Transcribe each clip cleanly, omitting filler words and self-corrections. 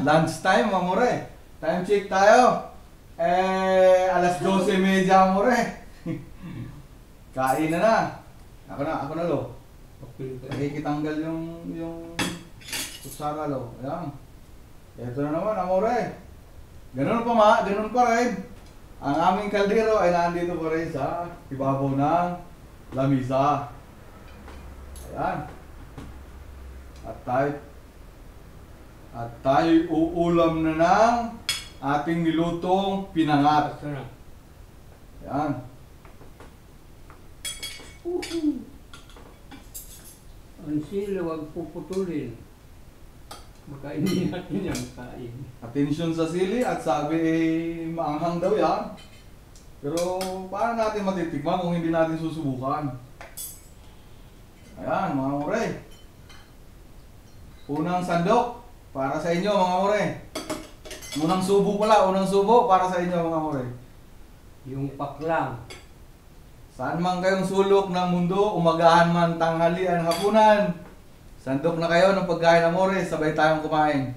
lunch time, amore. Time check tayo. Alas 12:30, amore. Kain na. Ako na, lo. Nakikitanggal yung kutsara, lo. Ayan. Ito na naman, amore. Ganun pa rin. Ang aming kaldero ay nandito pa rin sa ibabaw ng lamisa. Ayan. At tayo uulam na ng ating nilutong pinangat. Ayan. Ang sili, huwag puputulin. Baka hindi natin yan kain. Atensyon sa sili at sabi maanghang daw yan. Pero paano natin matitikman kung hindi natin susubukan? Ayan mga more. Unang sandok para sa inyo mga more. Unang subo para sa inyo mga more. Yung paklang. Saan man kayong sulok ng mundo, umagahan man, tanghalian, hapunan. Sandok na kayo ng pagkain amore, sabay tayong kumain.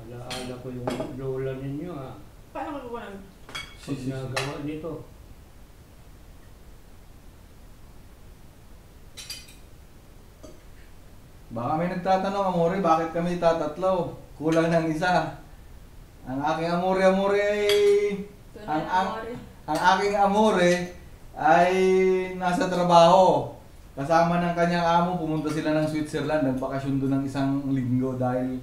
Naalaala ko yung lola ninyo ah. Paano magawa ng Pag nagawa nito. Baka may nagtatanong, amore, bakit kami tatatlo? Kulang ng isa. Ang aking amore ay... Ang aking amore ay nasa trabaho. Kasama ng kanyang amo, pumunta sila ng Switzerland. Nagbakasyon doon ng isang linggo dahil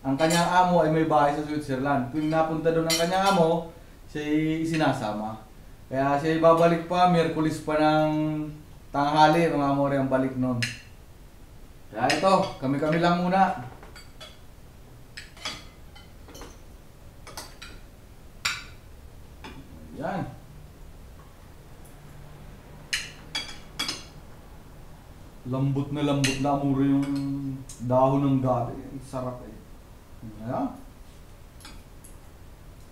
ang kanyang amo ay may bahay sa Switzerland. Kung napunta doon ang kanyang amo, siya isinasama. Kaya siya babalik pa, Miyerkules pa ng tanghali, mga amore ang balik noon. Kaya ito, kami-kami lang muna. Yan. Lambot na amore yung dahon ng gabi. Sarap eh. Ayan.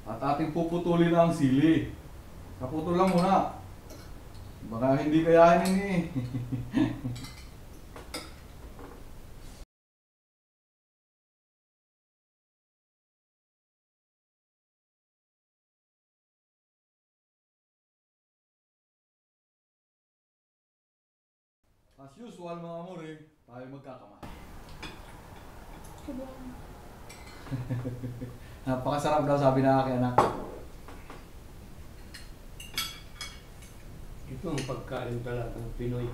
At ating puputulin ang sili. Kaputol lang muna. Baka hindi kayanin eh. As usual mga amore, tayo magkakamay. Napakasarap daw sabi na aking anak. Ito ang pagkain talaga ng Pinoy.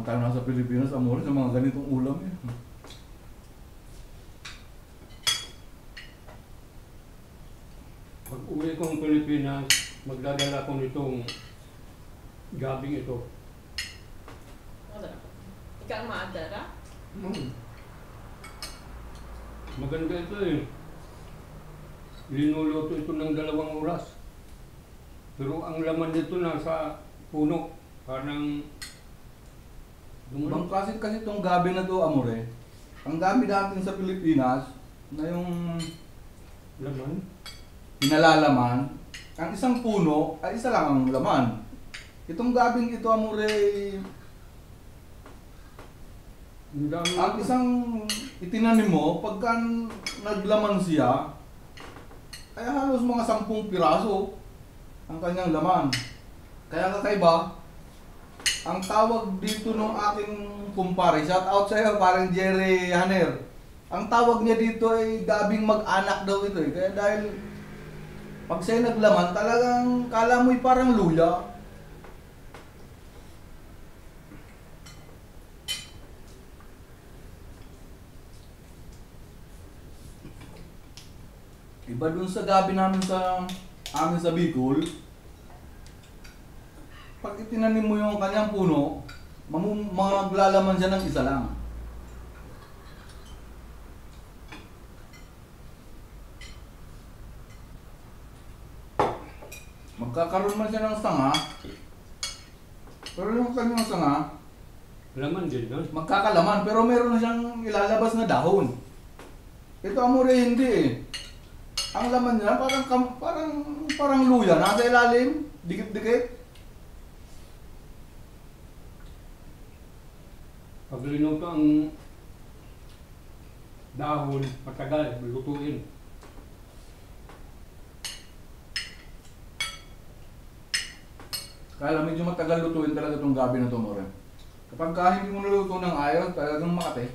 Tayo nasa Pilipinas, amore, sa mga ganitong ulam eh. Pag uwi kong Pilipinas, magdadala ko nitong gabing ito. Ikaw ang maadara? Maganda ito eh. Linuluto ito ng 2 oras. Pero ang laman nito nasa puno. Parang Ibang klase kasi itong gabi na to, amore. Ang gabi natin sa Pilipinas, na yung laman. pinalalaman, ang isang puno ay isa lang ang laman. Itong gabing ito, amore, ang isang itinanim mo, pagka naglaman siya, ay halos mga 10 piraso ang kanyang laman. Kaya kakaiba, ang tawag dito ng aking kumpare, shout out sa iyo, parang Jerry Haner. Ang tawag niya dito ay gabing mag-anak daw ito eh. Kaya dahil pag sa'yo naglaman, talagang kala mo'y parang luya. Iba dun sa gabi namin amin sa Bicol, pag itinanim mo yung kanyang puno, maglalaman siya ng isa lang. Magkakaroon man siya ng sanga, pero yung kanyang sanga, Laman din doon. magkakalaman, pero meron na siyang ilalabas na dahon. Ito amore hindi eh. Ang laman niya parang luya, nasa ilalim, dikit-dikit. Pag linuto ang dahon, matagal, lutuin. Kaya medyo matagal lutuin talaga itong gabi na ito, more. Kapag hindi mo naluto ng ayos, talagang makate.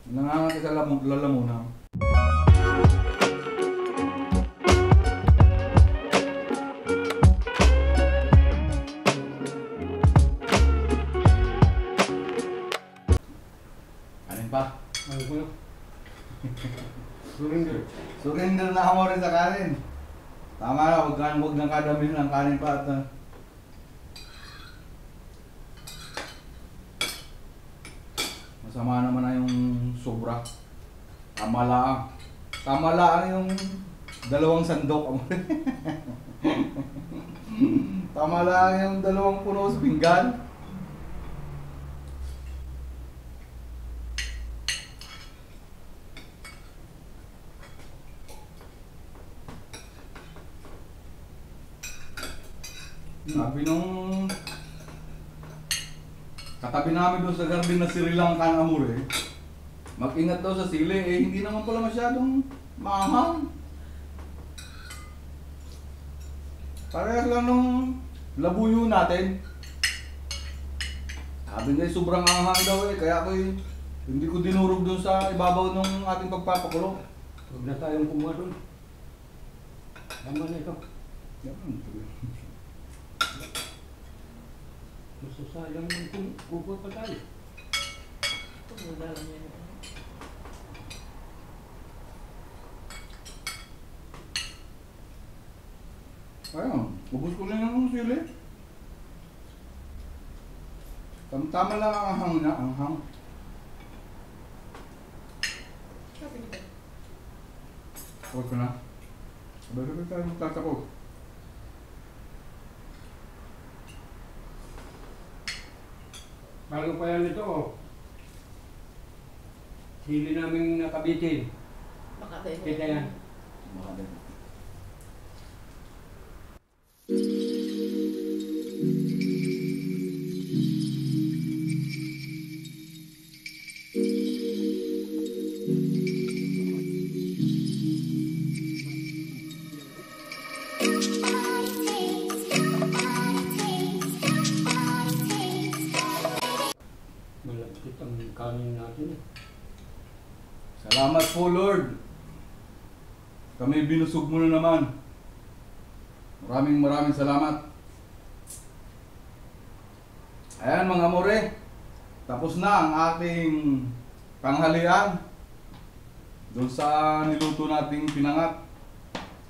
Nangangati sa lalamunan. Kanin pa. Ano ko na? Surrender. Surrender na ako rin sa kanin. Tama na, huwag nang kadamihan ng kanin pa at masama naman na yung sobra. Tama lang. Tama lang yung 2 sandok. Tama lang yung 2 puno sa pinggan. Sabi nung katabi namin doon sa garden na Sri Lankan Amore, mag-ingat daw sa sili, eh hindi naman pala masyadong maanghang. Parehas lang nung labuyo natin. Sabi nga sobrang anghang daw eh, kaya ako hindi ko dinurog doon sa ibabaw ng ating pagpapakulo. Huwag na tayong kumuha doon. Tama na ito. Masasayang naman kung kukuha pa tayo. Pagmula lang yan. Ayun, ubus ko na yung sili. Tama lang ang anghang na, anghang. Sabi niyo ba? Huwag ko na. Sabay-sabay tayo magtatakot. Bago pa yan ito, oh. Sili namin nakabitin. Baka tayo. Kita yan. Malapit ang kanin natin. Salamat po, Lord. Kami binusog mo na naman. Maraming salamat. Ayan mga more, tapos na ang ating tanghalian doon sa niluto nating pinangat.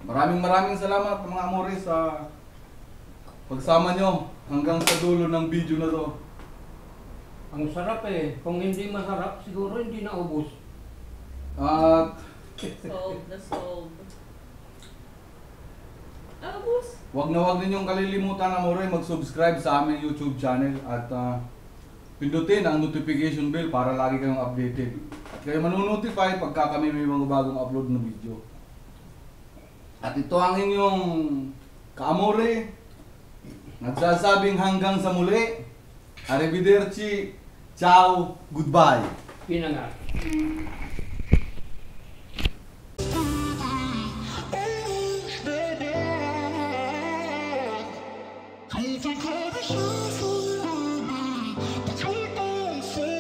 Maraming salamat mga amore sa pagsama nyo hanggang sa dulo ng video na to. Ang sarap eh. Kung hindi masarap, siguro hindi naubos. At Solved na solved. Abos. wag ninyong kalilimutan na more mag-subscribe sa aming YouTube channel at pindutin ang notification bell para lagi kayong updated. At kayo manonotify pagka kami may mga bagong upload na video. At ito ang inyong kaamore, nagsasabing hanggang sa muli. Arrivederci, ciao, goodbye. Pinangat.